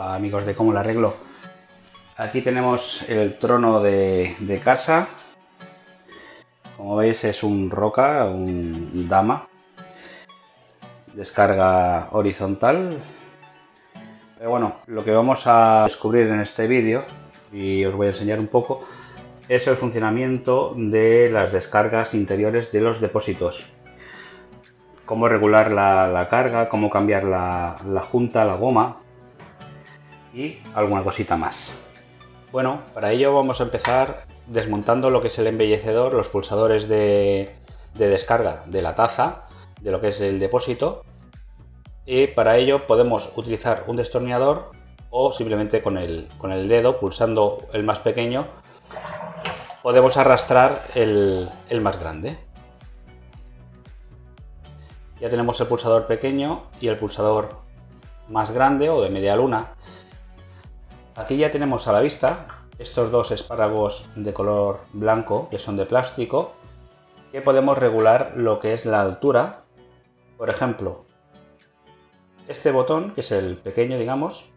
Hola amigos de Cómo la arreglo. Aquí tenemos el trono de casa. Como veis es un Roca, un Dama. Descarga horizontal. Pero bueno, lo que vamos a descubrir en este vídeo, y os voy a enseñar un poco, es el funcionamiento de las descargas interiores de los depósitos. Cómo regular la carga, cómo cambiar la junta, la goma y alguna cosita más. Bueno, para ello vamos a empezar desmontando lo que es el embellecedor, los pulsadores de descarga de la taza, de lo que es el depósito, y para ello podemos utilizar un destornillador o simplemente con el dedo, pulsando el más pequeño, podemos arrastrar el más grande. Ya tenemos el pulsador pequeño y el pulsador más grande o de media luna. Aquí ya tenemos a la vista estos dos espárragos de color blanco que son de plástico, que podemos regular lo que es la altura. Por ejemplo, este botón, que es el pequeño, digamos,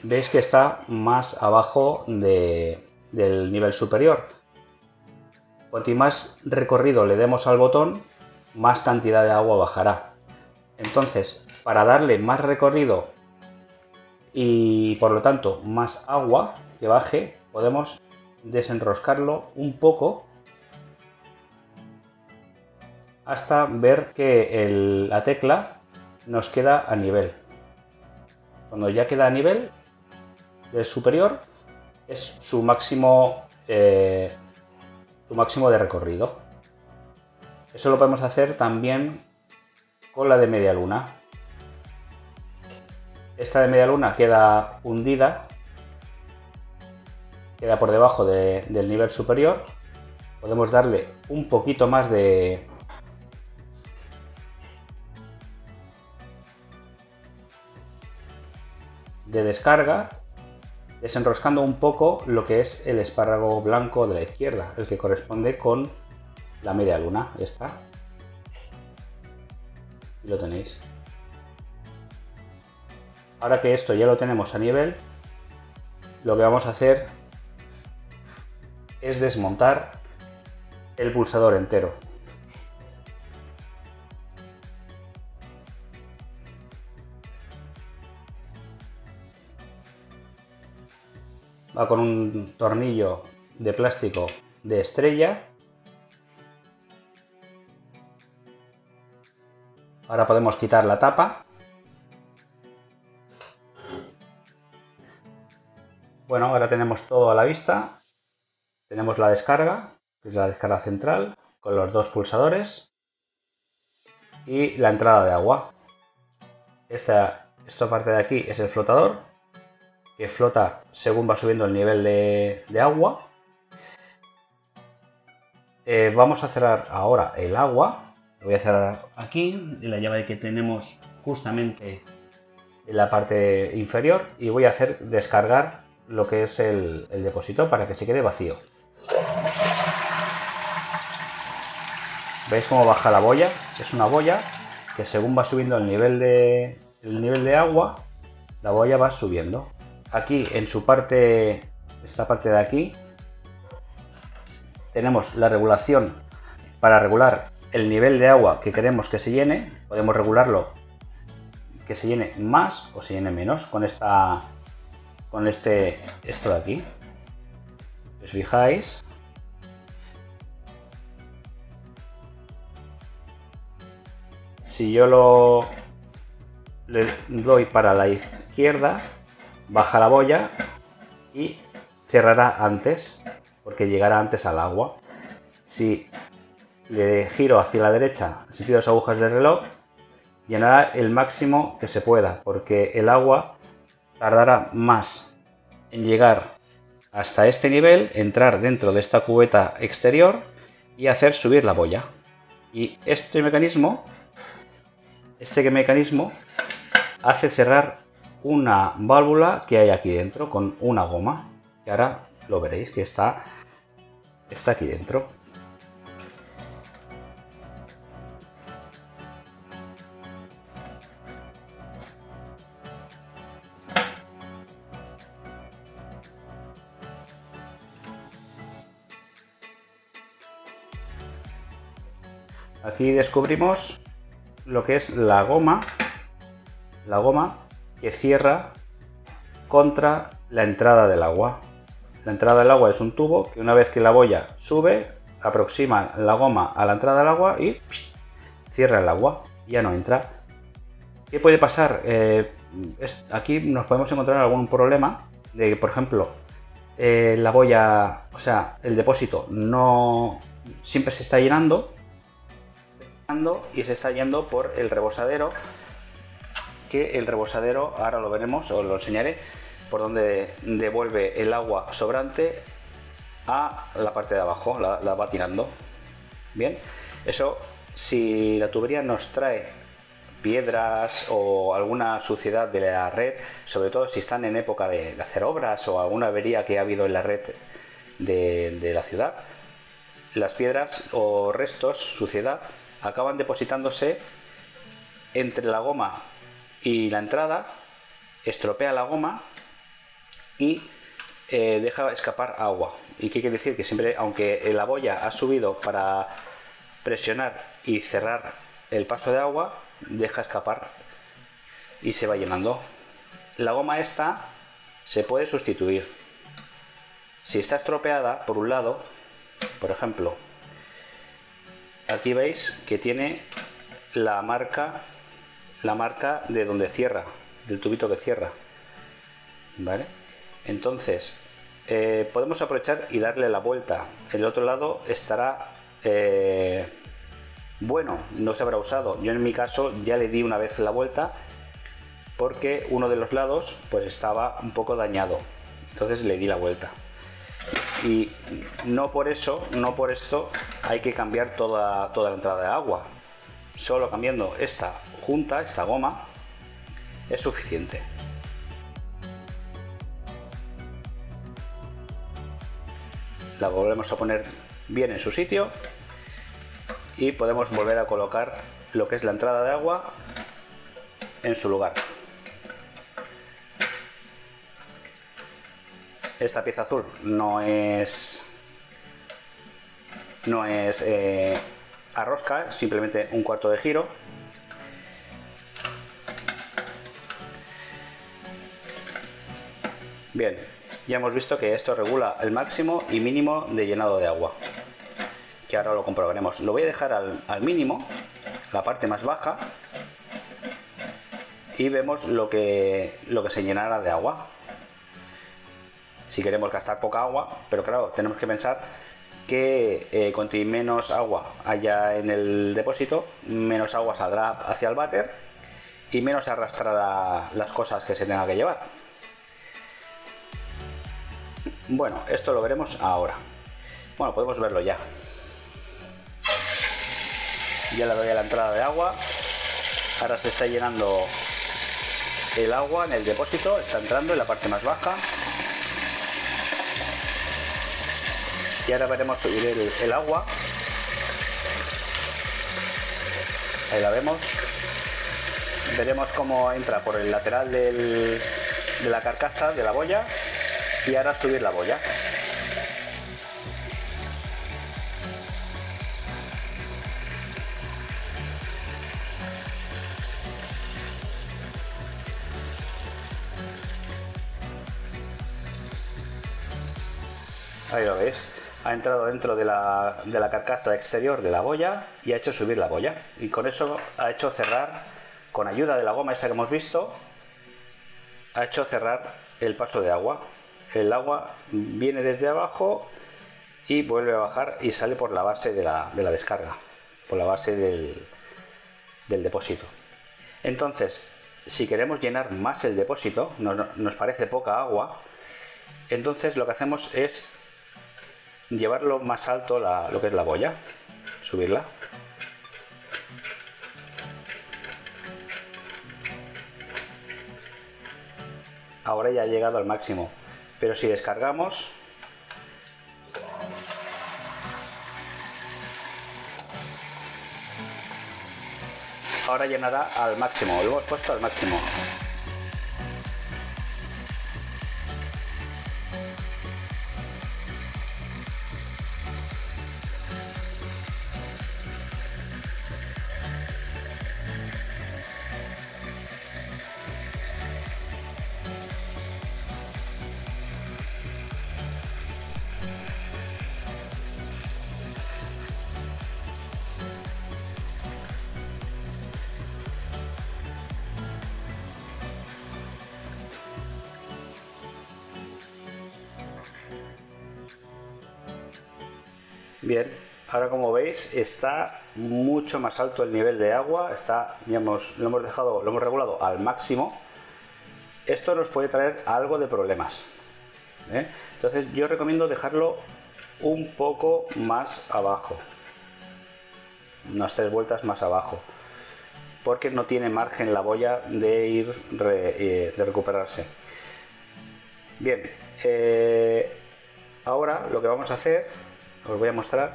veis que está más abajo del nivel superior. Cuanto más recorrido le demos al botón, más cantidad de agua bajará. Entonces, para darle más recorrido y por lo tanto más agua que baje, podemos desenroscarlo un poco hasta ver que la tecla nos queda a nivel. Cuando ya queda a nivel del superior, es su máximo de recorrido. Eso lo podemos hacer también con la de media luna. Esta de media luna queda hundida, queda por debajo del nivel superior. Podemos darle un poquito más de descarga, desenroscando un poco lo que es el espárrago blanco de la izquierda, el que corresponde con la media luna. Está. Y lo tenéis. Ahora que esto ya lo tenemos a nivel, lo que vamos a hacer es desmontar el pulsador entero. Va con un tornillo de plástico de estrella. Ahora podemos quitar la tapa. Bueno, ahora tenemos todo a la vista. Tenemos la descarga, que es la descarga central, con los dos pulsadores y la entrada de agua. Esta parte de aquí es el flotador, que flota según va subiendo el nivel de agua. Vamos a cerrar ahora el agua. Lo voy a cerrar aquí, de la llave que tenemos justamente en la parte inferior, y voy a hacer descargar lo que es el depósito para que se quede vacío. ¿Veis cómo baja la boya? Es una boya que según va subiendo el nivel de agua, la boya va subiendo. Aquí en su parte, esta parte de aquí, tenemos la regulación para regular el nivel de agua que queremos que se llene. Podemos regularlo que se llene más o se llene menos con esto de aquí. ¿Os fijáis? Si yo le doy para la izquierda, baja la boya y cerrará antes, porque llegará antes al agua. Si le giro hacia la derecha, en sentido de las agujas del reloj, llenará el máximo que se pueda, porque el agua tardará más en llegar hasta este nivel, entrar dentro de esta cubeta exterior y hacer subir la boya. Y este mecanismo hace cerrar una válvula que hay aquí dentro con una goma, que ahora lo veréis que está aquí dentro. aquí descubrimos lo que es la goma que cierra contra la entrada del agua. La entrada del agua es un tubo que una vez que la boya sube, aproxima la goma a la entrada del agua y cierra el agua, ya no entra. ¿Qué puede pasar? Aquí nos podemos encontrar algún problema de que, por ejemplo, la boya, o sea, el depósito no siempre se está llenando y se está yendo por el rebosadero, que el rebosadero, ahora lo veremos, os lo enseñaré, por donde devuelve el agua sobrante a la parte de abajo, la va tirando. Bien, eso, si la tubería nos trae piedras o alguna suciedad de la red, sobre todo si están en época de hacer obras o alguna avería que ha habido en la red de la ciudad, las piedras o restos, suciedad, acaban depositándose entre la goma y la entrada, estropea la goma y deja escapar agua. ¿Y qué quiere decir? Que siempre, aunque la boya ha subido para presionar y cerrar el paso de agua, deja escapar y se va llenando. La goma esta se puede sustituir. Si está estropeada por un lado, por ejemplo, aquí veis que tiene la marca de donde cierra, del tubito que cierra, ¿vale? Entonces podemos aprovechar y darle la vuelta. El otro lado estará bueno, no se habrá usado. Yo en mi caso ya le di una vez la vuelta porque uno de los lados pues estaba un poco dañado, entonces le di la vuelta. Y no por esto hay que cambiar toda la entrada de agua. Solo cambiando esta junta, esta goma, es suficiente. La volvemos a poner bien en su sitio y podemos volver a colocar lo que es la entrada de agua en su lugar. Esta pieza azul no es a rosca, es simplemente un cuarto de giro. Bien, ya hemos visto que esto regula el máximo y mínimo de llenado de agua, que ahora lo comprobaremos. Lo voy a dejar al mínimo, la parte más baja, y vemos lo que se llenará de agua. Si queremos gastar poca agua, pero claro, tenemos que pensar que cuanto menos agua haya en el depósito, menos agua saldrá hacia el váter y menos arrastrará las cosas que se tenga que llevar. Bueno, esto lo veremos ahora. Bueno, podemos verlo ya. Ya le doy a la entrada de agua. Ahora se está llenando el agua en el depósito, está entrando en la parte más baja. Y ahora veremos subir el agua. Ahí la vemos. Veremos cómo entra por el lateral de la carcasa de la boya y ahora subir la boya. Ahí lo veis. Ha entrado dentro de la carcasa exterior de la boya y ha hecho subir la boya. Y con eso ha hecho cerrar, con ayuda de la goma esa que hemos visto, ha hecho cerrar el paso de agua. El agua viene desde abajo y vuelve a bajar y sale por la base de la descarga, por la base del depósito. Entonces, si queremos llenar más el depósito, nos parece poca agua, entonces lo que hacemos es llevarlo más alto lo que es la boya, subirla. Ahora ya ha llegado al máximo, pero si descargamos, ahora llenará al máximo, lo hemos puesto al máximo. Bien, ahora como veis está mucho más alto el nivel de agua, lo hemos regulado al máximo. Esto nos puede traer algo de problemas, ¿eh? Entonces yo recomiendo dejarlo un poco más abajo, unas 3 vueltas más abajo, porque no tiene margen la boya de recuperarse. Bien, ahora lo que vamos a hacer, os voy a mostrar,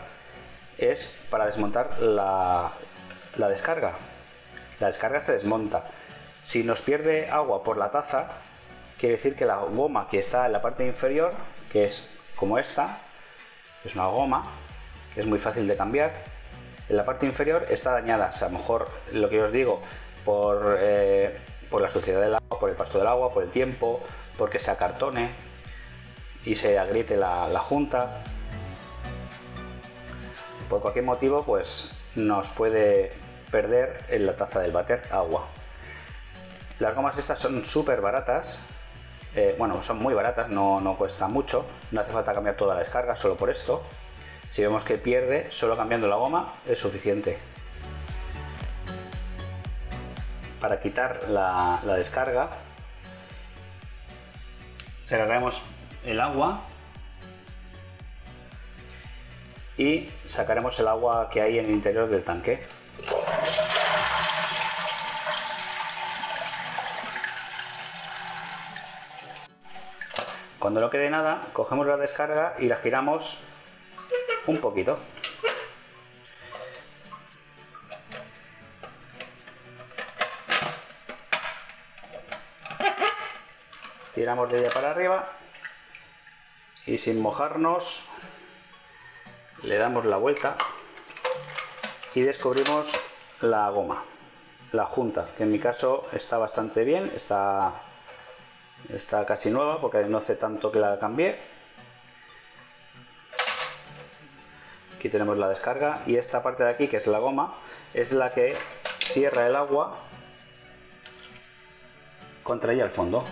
es para desmontar la descarga. La descarga se desmonta. Si nos pierde agua por la taza, quiere decir que la goma que está en la parte inferior, que es como esta, es una goma que es muy fácil de cambiar, en la parte inferior está dañada. O sea, a lo mejor, lo que os digo, por la suciedad del agua, por el pasto del agua, por el tiempo, porque se acartone y se agriete la junta, por cualquier motivo, pues nos puede perder en la taza del váter agua. Las gomas estas son súper baratas, bueno, son muy baratas, no cuesta mucho, no hace falta cambiar toda la descarga solo por esto. Si vemos que pierde, solo cambiando la goma es suficiente. Para quitar la descarga, sacaremos el agua y sacaremos el agua que hay en el interior del tanque. Cuando no quede nada, cogemos la descarga y la giramos un poquito. Tiramos de ella para arriba y sin mojarnos le damos la vuelta y descubrimos la goma, la junta, que en mi caso está bastante bien, está casi nueva porque no hace tanto que la cambié. Aquí tenemos la descarga y esta parte de aquí, que es la goma, es la que cierra el agua contra ella al fondo.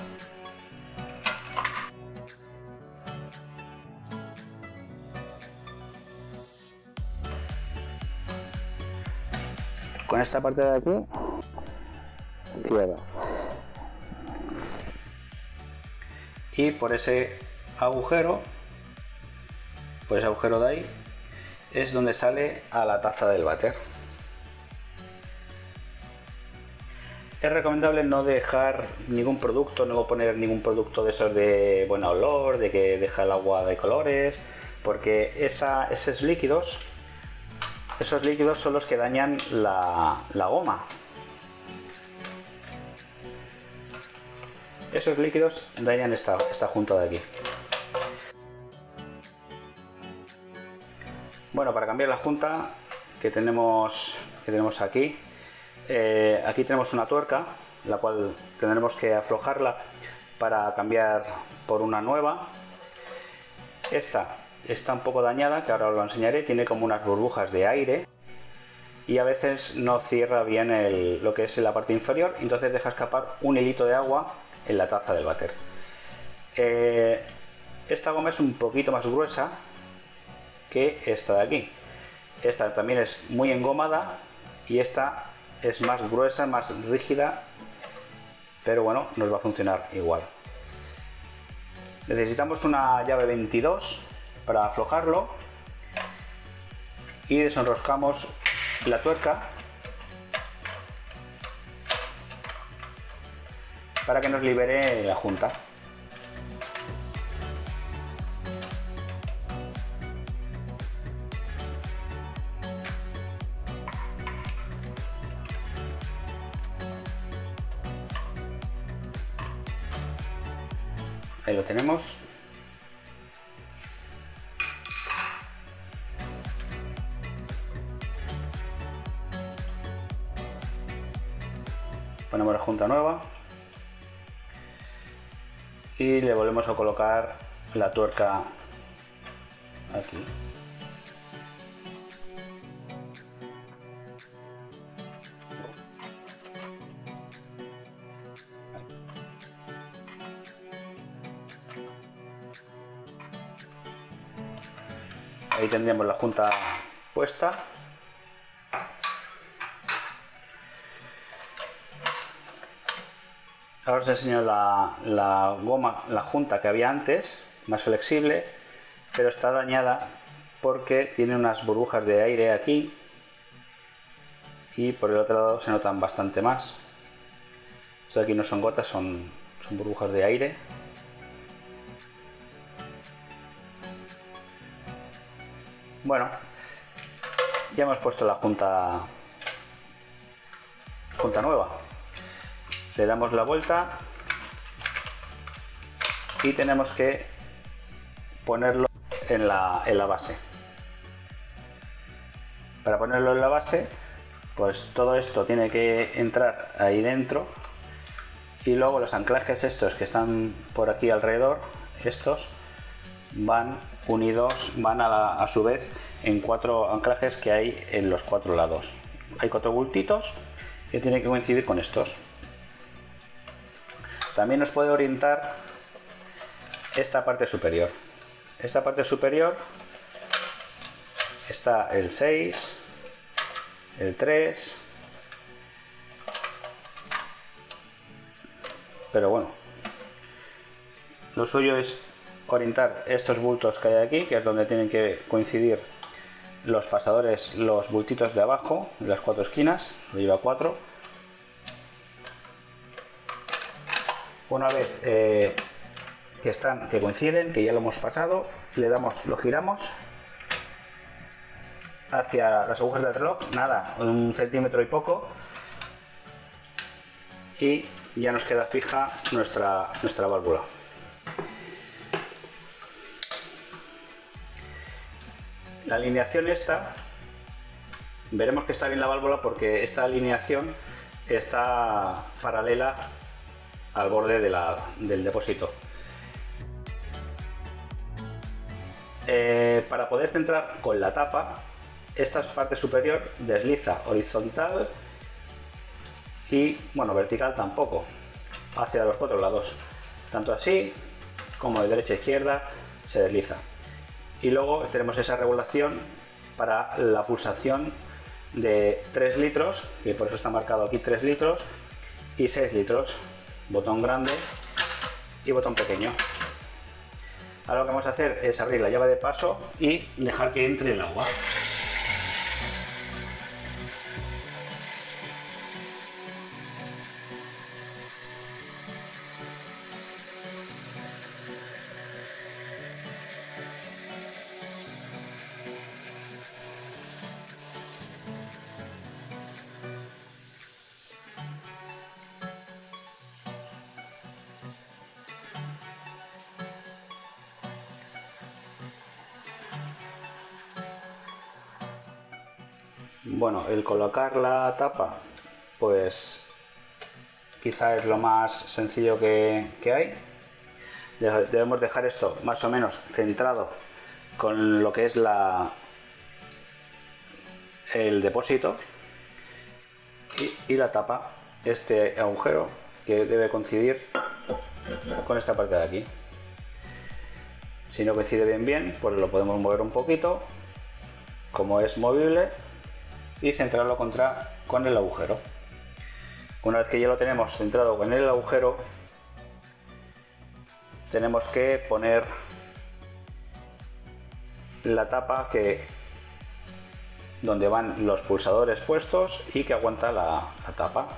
Con esta parte de aquí cierra. Y por ese agujero de ahí es donde sale a la taza del váter. Es recomendable no dejar ningún producto, no poner ningún producto de esos de buen olor, de que deja el agua de colores, porque esos líquidos son los que dañan la goma. Esos líquidos dañan esta junta de aquí. Bueno, para cambiar la junta que tenemos aquí, aquí tenemos una tuerca, la cual tendremos que aflojarla para cambiar por una nueva. Esta está un poco dañada, que ahora os lo enseñaré, tiene como unas burbujas de aire y a veces no cierra bien lo que es la parte inferior, entonces deja escapar un hilito de agua en la taza del váter. Esta goma es un poquito más gruesa que esta de aquí. Esta también es muy engomada y esta es más gruesa, más rígida, pero bueno, nos va a funcionar igual. Necesitamos una llave 22 para aflojarlo y desenroscamos la tuerca para que nos libere la junta. Ahí lo tenemos. Ponemos la junta nueva y le volvemos a colocar la tuerca aquí. Ahí tendríamos la junta puesta. Ahora os enseño la goma, la junta que había antes, más flexible, pero está dañada porque tiene unas burbujas de aire aquí y por el otro lado se notan bastante más. Esto de aquí no son gotas, son burbujas de aire. Bueno, ya hemos puesto la junta nueva. Le damos la vuelta y tenemos que ponerlo en la base. Para ponerlo en la base, pues todo esto tiene que entrar ahí dentro y luego los anclajes estos que están por aquí alrededor, estos van unidos, van a su vez en 4 anclajes que hay en los 4 lados. Hay 4 bultitos que tienen que coincidir con estos. También nos puede orientar esta parte superior. Esta parte superior está el 6, el 3, pero bueno, lo suyo es orientar estos bultos que hay aquí, que es donde tienen que coincidir los pasadores, los bultitos de abajo, de las 4 esquinas, lo lleva 4. Una vez que coinciden, que ya lo hemos pasado, lo giramos hacia las agujas del reloj, nada, 1 centímetro y poco, y ya nos queda fija nuestra válvula. La alineación esta, veremos que está bien la válvula porque esta alineación está paralela al borde del depósito. Para poder centrar con la tapa, esta parte superior desliza horizontal y, bueno, vertical tampoco, hacia los 4 lados, tanto así como de derecha a izquierda se desliza. Y luego tenemos esa regulación para la pulsación de 3 litros, que por eso está marcado aquí 3 litros, y 6 litros, botón grande y botón pequeño. Ahora lo que vamos a hacer es abrir la llave de paso y dejar que entre el agua. Bueno, el colocar la tapa, pues quizá es lo más sencillo que hay. Debemos dejar esto más o menos centrado con lo que es el depósito y la tapa, este agujero que debe coincidir con esta parte de aquí. Si no coincide bien, pues lo podemos mover un poquito, como es movible, y centrarlo con el agujero. Una vez que ya lo tenemos centrado con el agujero, tenemos que poner la tapa donde van los pulsadores puestos y que aguanta la tapa.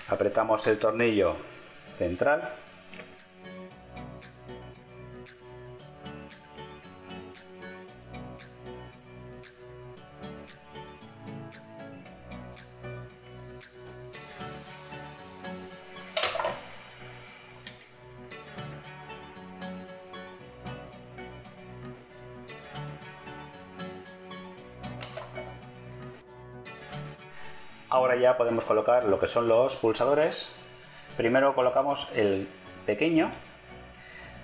Apretamos el tornillo central . Ahora ya podemos colocar lo que son los pulsadores. Primero colocamos el pequeño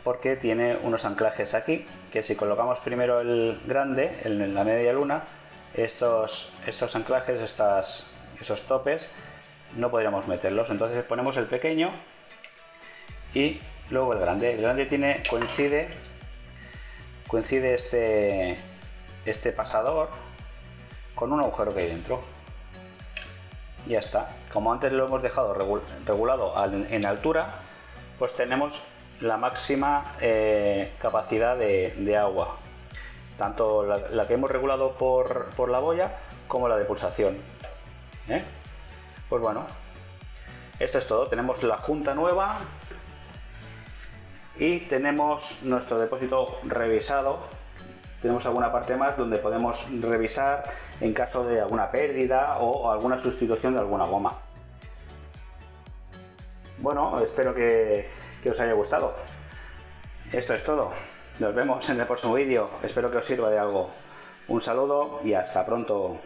porque tiene unos anclajes aquí, que si colocamos primero el grande en la media luna, estos anclajes, esos topes, no podríamos meterlos. Entonces ponemos el pequeño y luego el grande. El grande coincide este pasador con un agujero que hay dentro. Ya está. Como antes lo hemos dejado regulado en altura, pues tenemos la máxima capacidad de agua, tanto la que hemos regulado por la boya como la de pulsación. Pues bueno, esto es todo. Tenemos la junta nueva y tenemos nuestro depósito revisado. Tenemos alguna parte más donde podemos revisar en caso de alguna pérdida o alguna sustitución de alguna goma. Bueno, espero que os haya gustado. Esto es todo. Nos vemos en el próximo vídeo. Espero que os sirva de algo. Un saludo y hasta pronto.